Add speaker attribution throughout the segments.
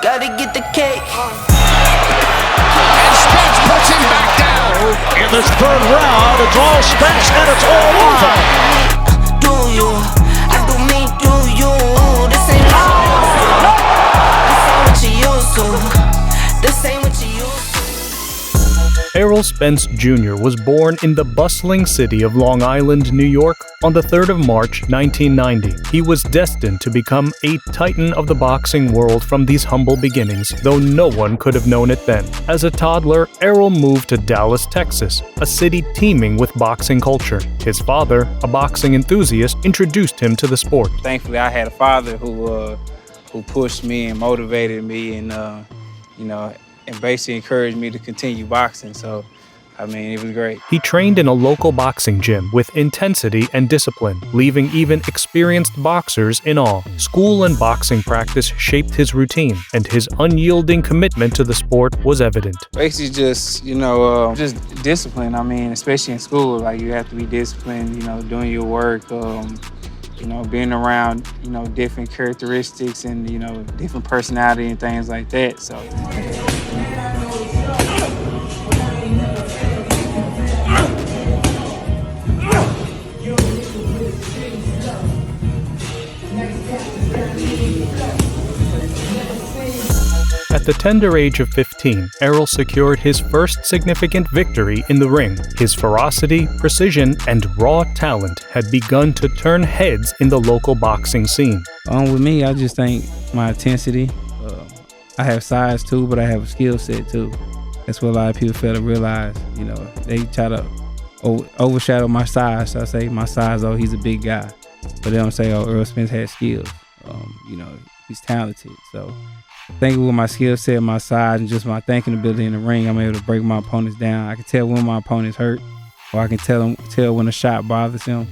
Speaker 1: gotta get the cake.
Speaker 2: And Spence puts him back down.
Speaker 3: In this third round, it's all Spence and it's all over.
Speaker 1: Do you? I do me, do you? This ain't what you used to. This ain't what you used to.
Speaker 4: Errol Spence Jr. was born in the bustling city of Long Island, New York, on the 3rd of March, 1990. He was destined to become a titan of the boxing world from these humble beginnings, though no one could have known it then. As a toddler, Errol moved to Dallas, Texas, a city teeming with boxing culture. His father, a boxing enthusiast, introduced him to the sport.
Speaker 5: Thankfully, I had a father who pushed me and motivated me and, and basically encouraged me to continue boxing. So, I mean, it was great.
Speaker 4: He trained in a local boxing gym with intensity and discipline, leaving even experienced boxers in awe. School and boxing practice shaped his routine, and his unyielding commitment to the sport was evident.
Speaker 5: Basically just, just discipline. I mean, especially in school, like you have to be disciplined, doing your work, being around, different characteristics and, different personality and things like that, so.
Speaker 4: At the tender age of 15, Errol secured his first significant victory in the ring. His ferocity, precision, and raw talent had begun to turn heads in the local boxing scene.
Speaker 5: With me, I just think my intensity. I have size too, but I have a skill set too. That's what a lot of people fail to realize. They try to overshadow my size. So I say my size, oh, he's a big guy. But they don't say, oh, Errol Spence has skills. He's talented. So I think with my skill set, my size, and just my thinking ability in the ring, I'm able to break my opponents down. I can tell when my opponent's hurt, or I can tell when a shot bothers him.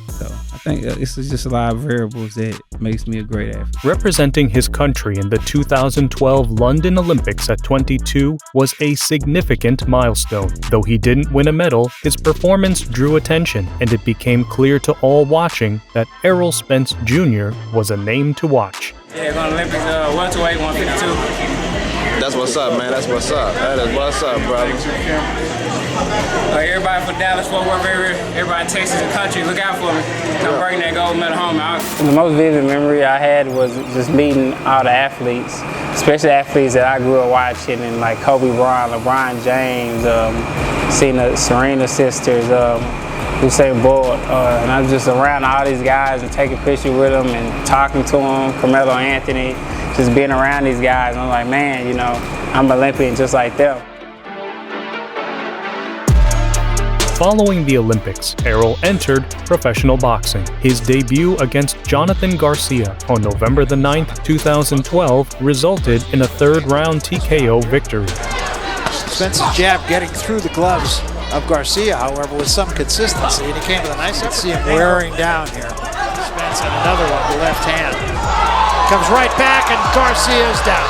Speaker 5: So I think it's just a lot of variables that makes me a great athlete.
Speaker 4: Representing his country in the 2012 London Olympics at 22 was a significant milestone. Though he didn't win a medal, his performance drew attention, and it became clear to all watching that Errol Spence Jr. was a name to watch.
Speaker 5: Yeah, going to Olympics, welterweight, 152.
Speaker 6: That's what's up, man. That's what's up. That is what's up, brother.
Speaker 5: Everybody from Dallas, Fort Worth area, everybody in Texas and country, look out for me. I'm bringing that gold medal home. The most vivid memory I had was just meeting all the athletes, especially athletes that I grew up watching, and like Kobe Bryant, LeBron James, seeing the Serena sisters, Usain Bolt, and I was just around all these guys and taking pictures with them and talking to them, Carmelo Anthony, just being around these guys. And I'm like, man, I'm an Olympian just like them.
Speaker 4: Following the Olympics, Errol entered professional boxing. His debut against Jonathan Garcia on November the 9th, 2012 resulted in a third-round TKO victory.
Speaker 3: Spence's jab getting through the gloves of Garcia, however, with some consistency, and he came with a nice, you see him wearing down here. Spence and another one, the left hand. Comes right back, and Garcia's down.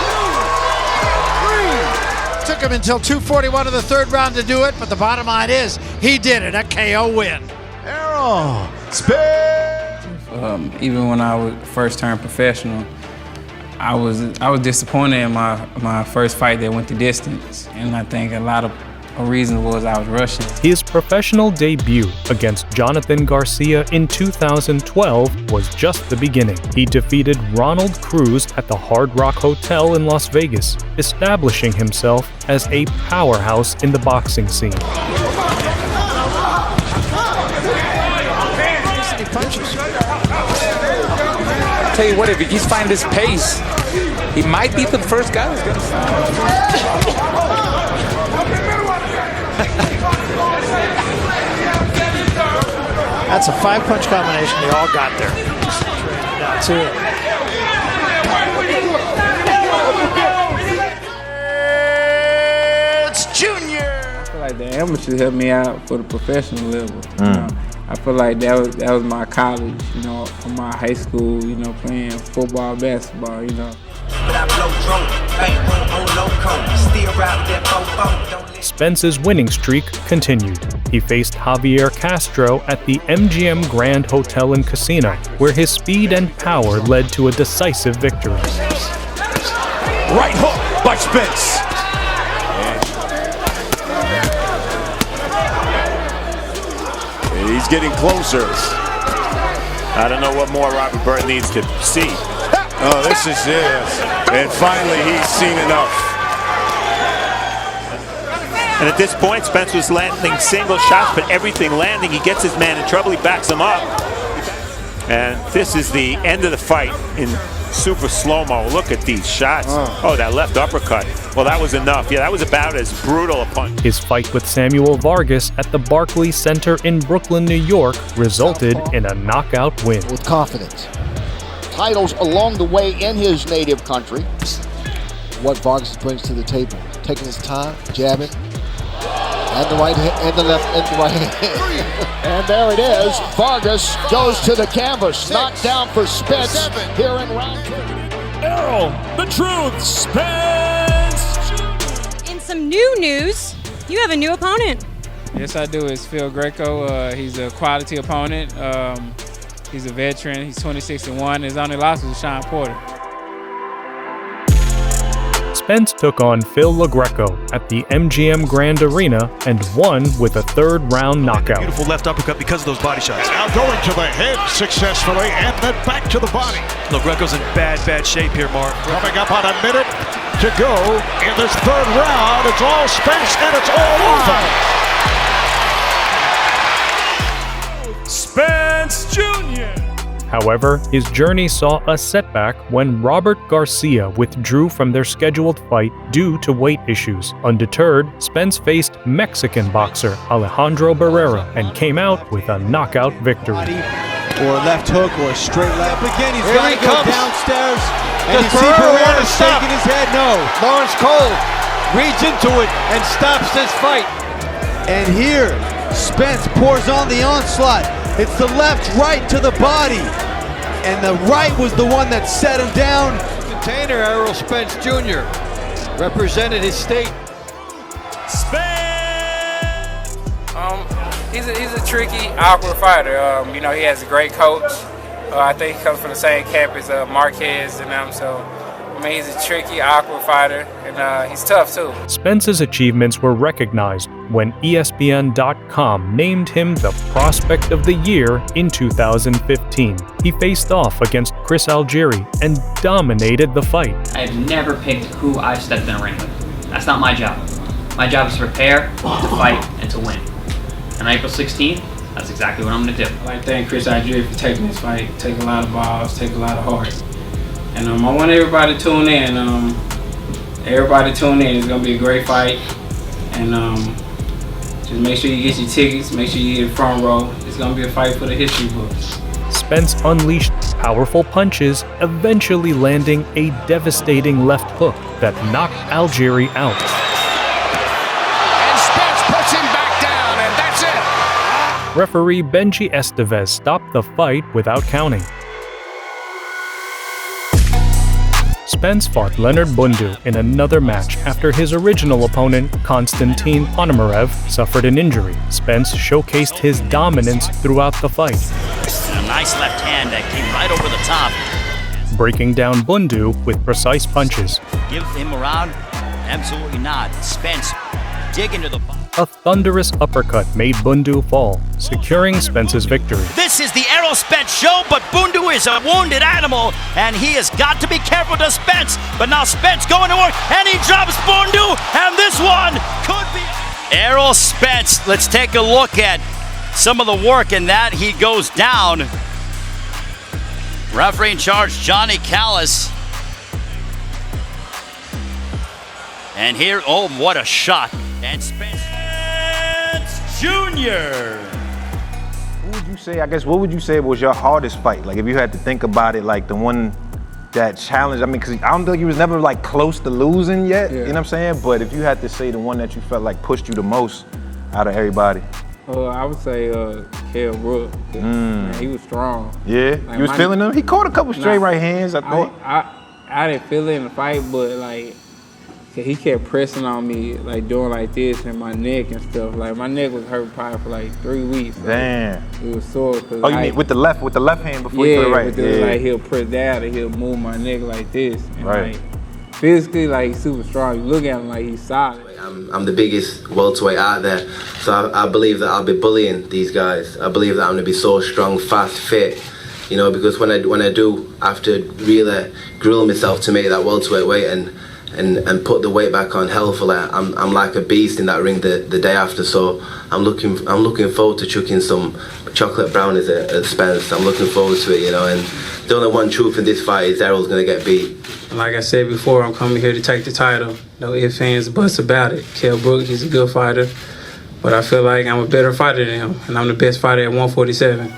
Speaker 3: Took him until 2:41 of the third round to do it, but the bottom line is, he did it, a KO win.
Speaker 7: Errol Spence!
Speaker 5: Even when I was first turned professional, I was disappointed in my first fight that went the distance, and I think a lot of reason was I was rushing.
Speaker 4: His professional debut against Jonathan Garcia in 2012 was just the beginning. He defeated Ronald Cruz at the Hard Rock Hotel in Las Vegas, establishing himself as a powerhouse in the boxing scene.
Speaker 2: I'll tell you what, if he keeps finding this pace, he might be the first guy that's gonna
Speaker 3: That's a 5-punch combination. They all got there. Down to it. It's Junior.
Speaker 5: I feel like the amateur helped me out for the professional level. I feel like that was my college, or my high school, playing football, basketball,
Speaker 4: Spence's winning streak continued. He faced Javier Castro at the MGM Grand Hotel and Casino, where his speed and power led to a decisive victory.
Speaker 7: Right hook by Spence. And he's getting closer.
Speaker 8: I don't know what more Robert Burt needs to see.
Speaker 7: Oh, this is it. And finally, he's seen enough.
Speaker 8: And at this point, Spence was landing single shots, but everything landing. He gets his man in trouble. He backs him up. And this is the end of the fight in super slow-mo. Look at these shots. Oh, that left uppercut. Well, that was enough. Yeah, that was about as brutal a punch.
Speaker 4: His fight with Samuel Vargas at the Barclays Center in Brooklyn, New York, resulted in a knockout win.
Speaker 9: With confidence. Titles along the way in his native country. What Vargas brings to the table. Taking his time, jabbing. And the right hand, and the left, and the right hand. And there it is. Vargas goes to the canvas. Knocked down for Spence here in round 2.
Speaker 10: Errol, the truth, Spence!
Speaker 11: In some new news, you have a new opponent.
Speaker 5: Yes, I do. It's Phil Greco. He's a quality opponent. He's a veteran. He's 26-1. His only loss was Sean Porter.
Speaker 4: Spence took on Phil LaGreco at the MGM Grand Arena and won with a third-round knockout.
Speaker 12: Beautiful left uppercut because of those body shots.
Speaker 7: Now going to the head successfully and then back to the body.
Speaker 12: LaGreco's in bad shape here, Mark.
Speaker 7: Coming up on a minute to go in this third round. It's all Spence and it's all over.
Speaker 10: Spence Jr.
Speaker 4: However, his journey saw a setback when Robert Garcia withdrew from their scheduled fight due to weight issues. Undeterred, Spence faced Mexican boxer Alejandro Barrera and came out with a knockout victory.
Speaker 13: Or a left hook or a straight left. Again, he's
Speaker 3: Here
Speaker 13: got
Speaker 3: he
Speaker 13: to go
Speaker 3: comes.
Speaker 13: downstairs. And
Speaker 3: Does
Speaker 13: you see
Speaker 3: Barrera want
Speaker 13: Barrera
Speaker 3: to stop?
Speaker 13: shaking his head no.
Speaker 3: Lawrence Cole reads into it and stops this fight.
Speaker 13: And here, Spence pours on the onslaught. It's the left right to the body. And the right was the one that set him down.
Speaker 3: Container Errol Spence Jr. represented his state.
Speaker 10: Spence!
Speaker 5: He's a tricky, awkward fighter. You know, he has a great coach. I think he comes from the same camp as Marquez and them. So, I mean, he's a tricky, awkward fighter, and he's tough too.
Speaker 4: Spence's achievements were recognized when ESPN.com named him the Prospect of the Year in 2015. He faced off against Chris Algieri and dominated the fight.
Speaker 14: I've never picked who I stepped in a ring with. That's not my job. My job is to prepare, to fight, and to win. And on April 16th, that's exactly what I'm going to do.
Speaker 5: I'd like to thank Chris Algieri for taking this fight. Take a lot of balls, take a lot of heart. And I want everybody to tune in. Everybody tune in. It's going to be a great fight. And just make sure you get your tickets. Make sure you get front row. It's going to be a fight for the history books.
Speaker 4: Spence unleashed powerful punches, eventually landing a devastating left hook that knocked Algieri out.
Speaker 1: And Spence puts him back down, and that's it.
Speaker 4: Referee Benji Estevez stopped the fight without counting. Spence fought Leonard Bundu in another match after his original opponent, Konstantin Ponomarev, suffered an injury. Spence showcased his dominance throughout the fight.
Speaker 15: And a nice left hand that came right over the top.
Speaker 4: Breaking down Bundu with precise punches.
Speaker 15: Give him a round? Absolutely not. Spence, dig into the body.
Speaker 4: A thunderous uppercut made Bundu fall, securing Spence's victory.
Speaker 15: This is the Errol Spence show, but Bundu is a wounded animal, and he has got to be careful to Spence. But now Spence going to work, and he drops Bundu, and this one could be... Errol Spence, let's take a look at some of the work in that. He goes down. Referee in charge, Johnny Callis. And here, oh, what a shot. And Spence Jr.
Speaker 16: What would you say, I guess, what would you say was your hardest fight? Like, if you had to think about it, like the one that challenged, I mean, because I don't think you was never like close to losing yet, you know what I'm saying? But if you had to say the one that you felt like pushed you the most out of everybody.
Speaker 5: I would say Kell Brook. Man, he was strong.
Speaker 16: Yeah, like, you was feeling him? He caught a couple straight right hands, I thought.
Speaker 5: I didn't feel it in the fight, but like, he kept pressing on me, like doing like this and my neck and stuff. Like my neck was hurt probably for like 3 weeks.
Speaker 16: Damn.
Speaker 5: Like, it was sore.
Speaker 16: Oh, you mean with the left hand before you put it right?
Speaker 5: Yeah, like he'll press down and he'll move my neck like this. And
Speaker 16: right.
Speaker 5: Like, physically, like, he's super strong. You look at him like he's solid.
Speaker 17: I'm the biggest welterweight out there, so I believe that I'll be bullying these guys. I believe that I'm going to be so strong, fast, fit, you know, because when I do have to really grill myself to make that welterweight weight and put the weight back on healthfully, I'm like a beast in that ring the day after. So I'm looking forward to chucking some chocolate brownies at Spence. I'm looking forward to it, you know. And the only one truth in this fight is Errol's going to get beat.
Speaker 5: Like I said before, I'm coming here to take the title. No ifs, ands, buts about it. Kell Brook, he's a good fighter, but I feel like I'm a better fighter than him, and I'm the best fighter at 147.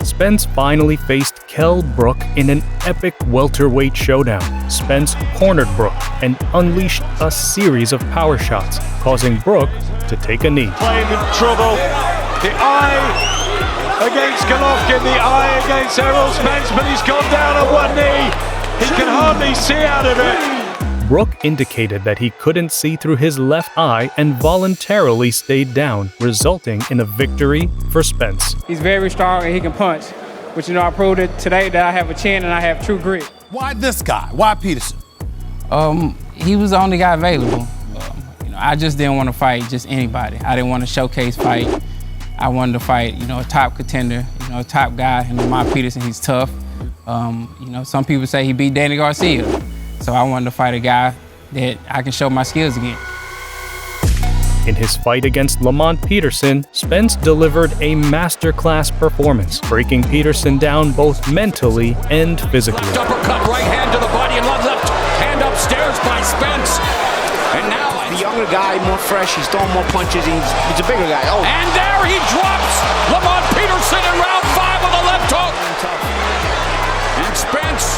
Speaker 4: Spence finally faced Kell Brook in an epic welterweight showdown. Spence cornered Brook and unleashed a series of power shots, causing Brook to take a knee.
Speaker 7: Playing in trouble. The eye against Golovkin, the eye against Errol Spence, but he's gone down on one knee. He can hardly see out of it.
Speaker 4: Brook indicated that he couldn't see through his left eye and voluntarily stayed down, resulting in a victory for Spence.
Speaker 5: He's very strong and he can punch. But, you know, I proved it today that I have a chin and I have true grit.
Speaker 18: Why this guy? Why Peterson?
Speaker 5: He was the only guy available. You know, I just didn't want to fight just anybody. I didn't want to showcase fight. I wanted to fight, you know, a top contender, you know, a top guy. And Lamont Peterson, he's tough. You know, some people say he beat Danny Garcia. So I wanted to fight a guy that I can show my skills against.
Speaker 4: In his fight against Lamont Peterson, Spence delivered a masterclass performance, breaking Peterson down both mentally and physically.
Speaker 10: Uppercut, right hand to the body, and left hand upstairs by Spence. And now
Speaker 9: the younger guy, more fresh, he's throwing more punches, he's a bigger guy. Oh.
Speaker 10: And there he drops Lamont Peterson in round 5 with a left hook. And Spence,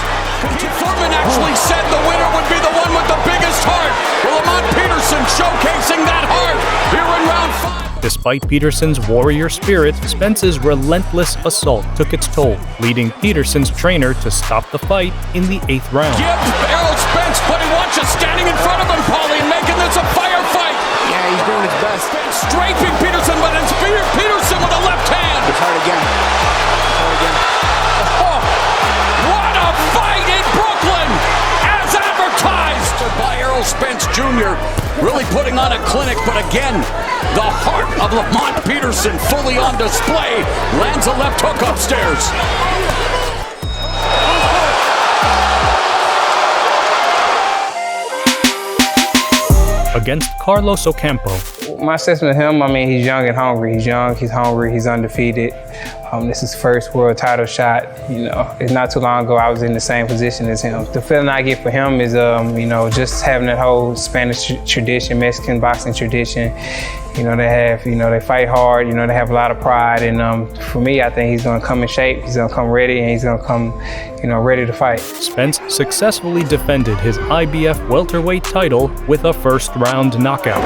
Speaker 10: Furman actually said the winner would be the one with the biggest heart. Well, Lamont Peterson showcasing that heart here in round 5.
Speaker 4: Despite Peterson's warrior spirit, Spence's relentless assault took its toll, leading Peterson's trainer to stop the fight in the 8th round.
Speaker 10: Give Errol Spence, but he watches standing in front of him, Paulie, and making this a firefight.
Speaker 9: Yeah, he's doing his best.
Speaker 10: Spence strafing Peterson, but it's Peterson with a left hand.
Speaker 9: It's hard again.
Speaker 10: Oh, what a fight in Brooklyn, as advertised by Errol Spence Jr. Really putting on a clinic, but again, the heart of Lamont Peterson fully on display. Lands a left hook upstairs.
Speaker 4: Against Carlos Ocampo.
Speaker 5: My assessment of him, I mean, he's young and hungry. He's young, he's hungry, he's undefeated. This is his first world title shot. You know, it's not too long ago I was in the same position as him. The feeling I get for him is, you know, just having that whole Spanish tradition, Mexican boxing tradition. You know, they have, you know, they fight hard, you know, they have a lot of pride. And for me, I think he's gonna come in shape, he's gonna come ready, and he's gonna come, you know, ready to fight.
Speaker 4: Spence successfully defended his IBF welterweight title with a first-round knockout.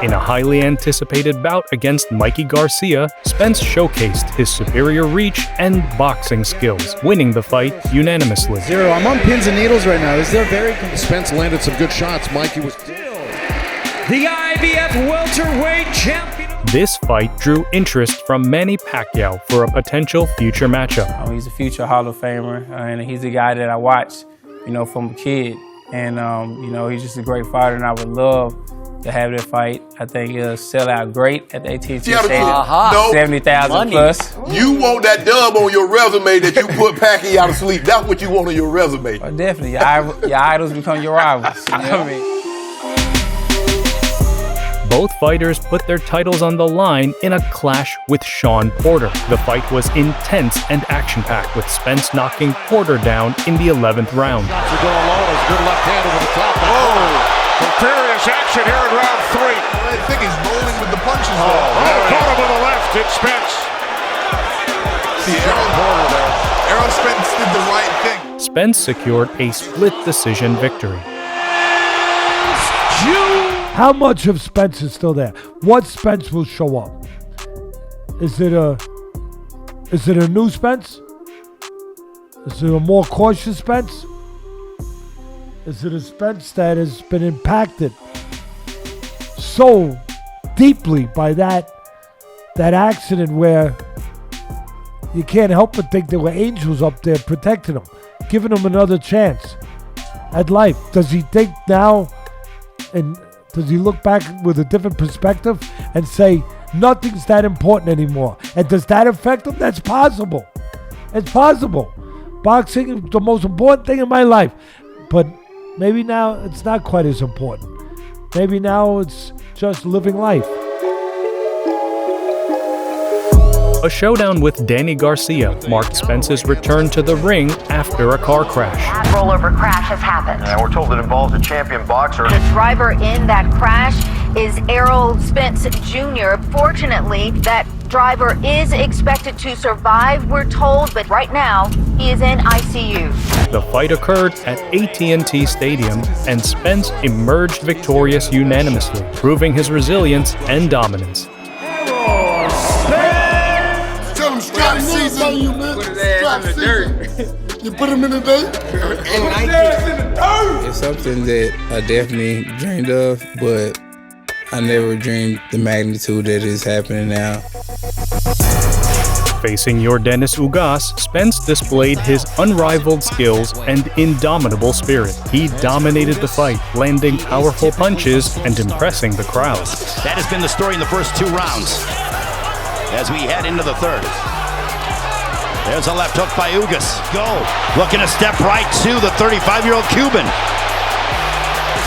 Speaker 4: In a highly anticipated bout against Mikey Garcia, Spence showcased his superior reach and boxing skills, winning the fight unanimously.
Speaker 19: Zero, I'm on pins and needles right now. Is there very... Spence landed some good shots. Mikey was...
Speaker 10: The IBF welterweight champion.
Speaker 4: This fight drew interest from Manny Pacquiao for a potential future matchup.
Speaker 5: He's a future Hall of Famer, and he's a guy that I watched, you know, from a kid. And, you know, he's just a great fighter, and I would love to have that fight. I think he'll sell out great at the AT&T Stadium. 70,000 plus.
Speaker 20: You want that dub on your resume that you put Pacquiao to sleep. That's what you want on your resume.
Speaker 5: Oh, definitely. Your idols become your rivals. You know what I mean?
Speaker 4: Both fighters put their titles on the line in a clash with Sean Porter. The fight was intense and action-packed, with Spence knocking Porter down in the 11th round.
Speaker 7: Shots are going low. There's a good left hand over the top. Oh! Furious action here in round 3.
Speaker 20: I think he's rolling with the punches.
Speaker 7: Caught him with the left. It's Spence.
Speaker 20: See, Errol Spence did the right thing.
Speaker 4: Spence secured a split decision victory.
Speaker 21: How much of Spence is still there? What Spence will show up? Is it a new Spence? Is it a more cautious Spence? Is it a Spence that has been impacted so deeply by that accident where you can't help but think there were angels up there protecting him, giving him another chance at life? Does he think now, and does he look back with a different perspective and say nothing's that important anymore? And does that affect him? That's possible. It's possible. Boxing is the most important thing in my life, but maybe now it's not quite as important. Maybe now it's just living life.
Speaker 4: A showdown with Danny Garcia marked Spence's return to the ring after a car crash.
Speaker 6: That rollover crash has happened.
Speaker 22: And we're told it involves a champion boxer.
Speaker 6: The driver in that crash is Errol Spence Jr. Fortunately, that driver is expected to survive, we're told, but right now he is in ICU.
Speaker 4: The fight occurred at AT&T Stadium, and Spence emerged victorious unanimously, proving his resilience and dominance.
Speaker 22: Tell him strap season. You put his ass in the dirt. You put him in the dirt?
Speaker 5: It's something that I definitely dreamed of, but I never dreamed the magnitude that is happening now.
Speaker 4: Facing Yordenis Ugas, Spence displayed his unrivaled skills and indomitable spirit. He dominated the fight, landing powerful punches and impressing the crowd.
Speaker 15: That has been the story in the first 2 rounds. As we head into the third. There's a left hook by Ugas. Go. Looking to step right to the 35-year-old Cuban.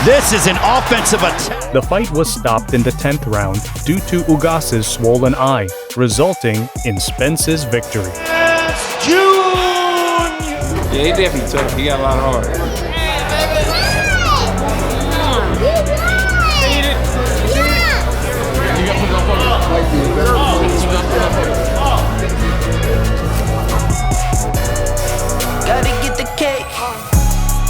Speaker 15: This is an offensive attack.
Speaker 4: The fight was stopped in the 10th round due to Ugas's swollen eye, resulting in Spence's victory.
Speaker 2: Yeah, he definitely tough. He got a lot of heart.
Speaker 1: Gotta get the cake.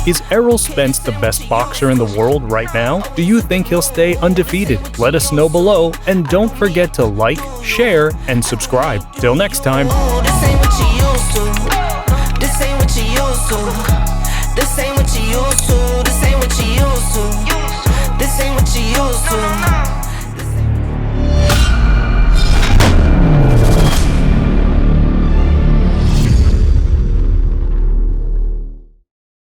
Speaker 4: Is Errol Spence the best boxer in the world right now? Do you think he'll stay undefeated? Let us know below, and don't forget to like, share, and subscribe. Till next time.
Speaker 1: This ain't what you used to. This ain't what you used to. This ain't what you used to. This ain't what you used to.